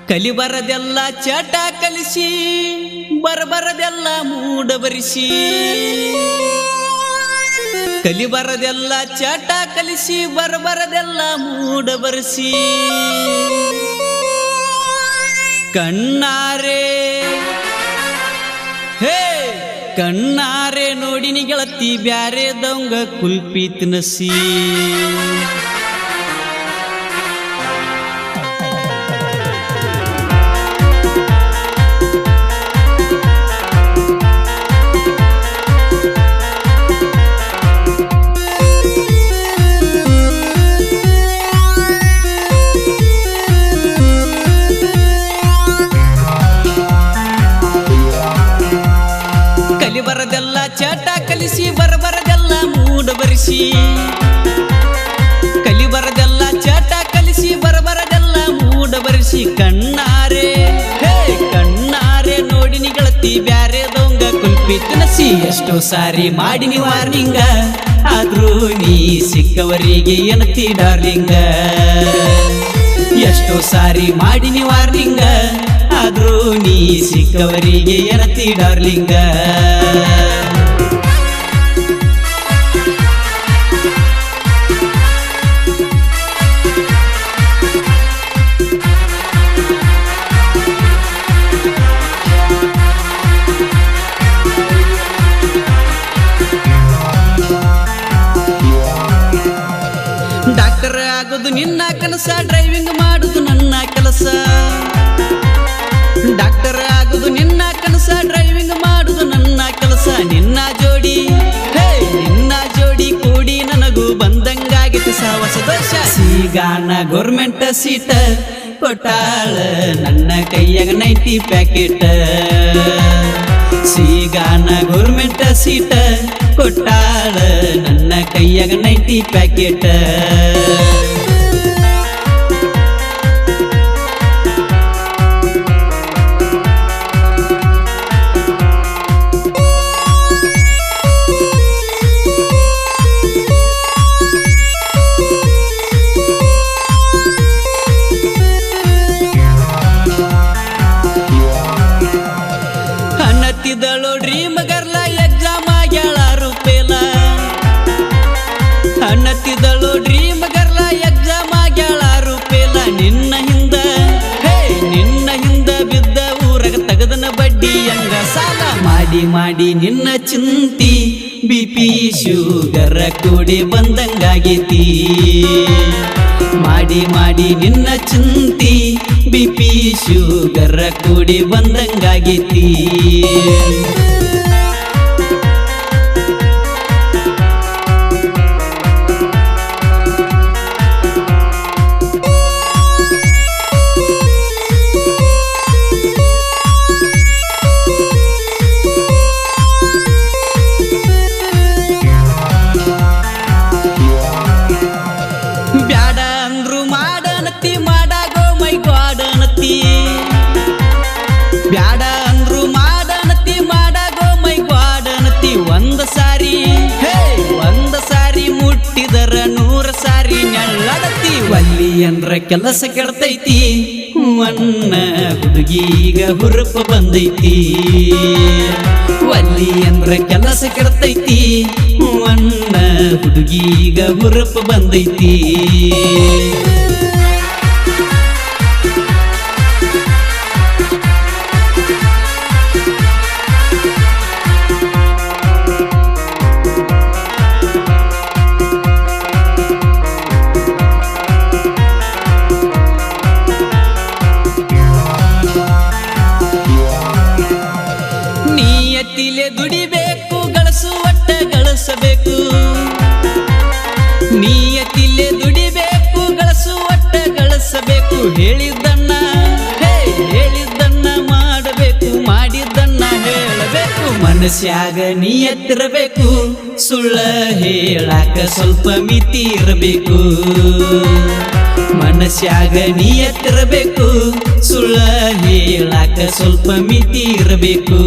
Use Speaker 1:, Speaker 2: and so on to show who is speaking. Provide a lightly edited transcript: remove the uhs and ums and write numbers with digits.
Speaker 1: ಕಲಿಬರದೆಲ್ಲ ಚಟ ಕಲಿಸಿ ಬರಬರದೆಲ್ಲ ಮೂಡಬರಿಸಿ ಕಲಿಬರದೆಲ್ಲ ಚಟ ಕಲಿಸಿ ಬರಬರದೆಲ್ಲ ಮೂಡಬರಿಸಿ ಕಣ್ಣಾರೆ ಹೇ ಕಣ್ಣಾರೆ ನೋಡಿನಿ ಗೆಳತಿ ಬ್ಯಾರೆ ದವಂಗ ಕುಲ್ಪಿ ತಿನಸಿ ಕಲಿಬರದೆಲ್ಲ ಚಟ ಕಲಿಸಿ ಬರಬರದೆಲ್ಲ ಮೂಡಬರಿಸಿ ಕಲಿಬರದೆಲ್ಲ ಚಟ ಕಲಿಸಿ ಬರಬರದೆಲ್ಲ ಮೂಡಬರಿಸಿ ಕಣ್ಣಾರೆ ಹೇ ಕಣ್ಣಾರೆ ನೋಡಿನಿ ಗೆಳತಿ ಬ್ಯಾರೆ ದವಂಗ ಕುಲ್ಪಿ ತಿನಸಿ ಎಷ್ಟೋ ಸಾರಿ ಮಾಡಿನಿ ವಾರ್ನಿಂಗ ಆದ್ರೂ ನೀ ಸಿಕ್ಕವರಿಗೆ ಏನತಿ ಡಾರ್ಲಿಂಗ ಎಷ್ಟೋ ಸಾರಿ ಮಾಡಿನಿ ವಾರ್ನಿಂಗ ಆದ್ರೂ ನೀ ಸಿಕ್ಕವರಿಗೆ ಏನತಿ ಡಾರ್ಲಿಂಗ ಡಾಕ್ಟರ್ ಆಗೋದು ನಿನ್ನ ಕನಸ ಡ್ರೈವಿಂಗ್ ಮಾಡುದು ನನ್ನ ಕೆಲಸ ಡಾಕ್ಟರ್ ಆಗುದು ನಿನ್ನ ಕನಸ ಡ್ರೈವಿಂಗ್ ಮಾಡುದು ನನ್ನ ಕೆಲಸ ನಿನ್ನ ಜೋಡಿ ಹೇ ನಿನ್ನ ಜೋಡಿ ಕೂಡಿ ನನಗೂ ಬಂದಂಗಾಗಿತ್ತು ಸಾವಸ ದೋಷ ಸಿಗಾನ ಗೌರ್ಮೆಂಟ್ ಸೀಟ ಕೊಟ್ಟಾಳ ನನ್ನ ಕೈಯಾಗ 90 ಪ್ಯಾಕೆಟ್ ಸಿಗಾನ ಗೌರ್ಮೆಂಟ್ ಸೀಟ ಕೊಟ್ಟಾಳ ನನ್ನ ಕೈಯಾಗ 90 ಪ್ಯಾಕೆಟ್ ಹನ್ನತ್ತಿದಳು ಡ್ರೀಮ್ ಗರ್ಲ ಎಕ್ಸಾಮ್ ಆಗ್ಯಾಳ ರೂಪೇಲ ಹನ್ನತ್ತಿದಳು ಡ್ರೀಮ್ ಗರ್ಲ ಎಕ್ಸಾಮ್ ಆಗ್ಯಾಳ ರೂಪೇಲ ನಿನ್ನ ಹಿಂದ ಹೇ ನಿನ್ನ ಹಿಂದ ಬಿದ್ದ ಊರಗ ತಗದನ ಬಡ್ಡಿ ಹಂಗ ಸಾಲ ಮಾಡಿ ಮಾಡಿ ನಿನ್ನ ಚಿಂತಿ ಬಿಪಿ ಶುಗರ್ ಕೂಡಿ ಬಂದಂಗಾಗೈತಿ ಮಾಡಿ ಮಾಡಿ ನಿನ್ನ ಚಿಂತಿ ಬಿಪಿ ಶುಗರ್ ಕೂಡಿ ಬಂದಂಗಾಗೈತಿ ಬ್ಯಾಡ ಅಂದ್ರು ಮಾಡನತಿ ಮಾಡಾಗೋ ಮೈ ಗಾಡನತಿ ಬ್ಯಾಡ ಅಂದ್ರು ಮಾಡನತಿ ಮಾಡಾಗೋ ಮೈ ಗಾಡನತಿ ಒಂದ ಸಾರಿ ಹೇ ಒಂದ ಸಾರಿ ಮುಟ್ಟಿದರ 100 ಸಾರಿ ನೆಳ್ಳಡತಿ ಒಲ್ಲಿ ಅಂದ್ರ ಕೆಲಸ ಕೆಡ್ತೈತಿ ಅನ್ನ ಹುಡುಗೀಗ ಹುರುಪ ಬಂದೈತಿ ಒಲ್ಲಿ ಅಂದ್ರ ಕೆಲಸ ಕೆಡ್ತೈತಿ ಅನ್ನ ಹುಡುಗೀಗ ಹುರುಪ ಬಂದೈತಿ ನಿಯತಿಲೆ ದುಡಿಬೇಕು ಗಳಸು ಒಟ್ಟ ಗಳಿಸಬೇಕು ನಿಯತಿಲೆ ದುಡಿಬೇಕು ಗಳಸು ಒಟ್ಟ ಗಳಿಸಬೇಕು ಹೇಳಿದ್ದನ್ನ ಹೇ ಹೇಳಿದ್ದನ್ನ ಮಾಡಬೇಕು ಮಾಡಿದ್ದನ್ನ ಹೇಳಬೇಕು ಮನಸ್ಯಾಗ ನಿಯತ್ತಿರಬೇಕು ಸುಳ್ಳ ಹೇಳಾಕ ಸ್ವಲ್ಪ ಮಿತಿ ಇರಬೇಕು ಮನಸ್ಯಾಗ ನಿಯತ್ತಿರಬೇಕು ಸುಳ್ಳ ಹೇಳಾಕ ಸ್ವಲ್ಪ ಮಿತಿ ಇರಬೇಕು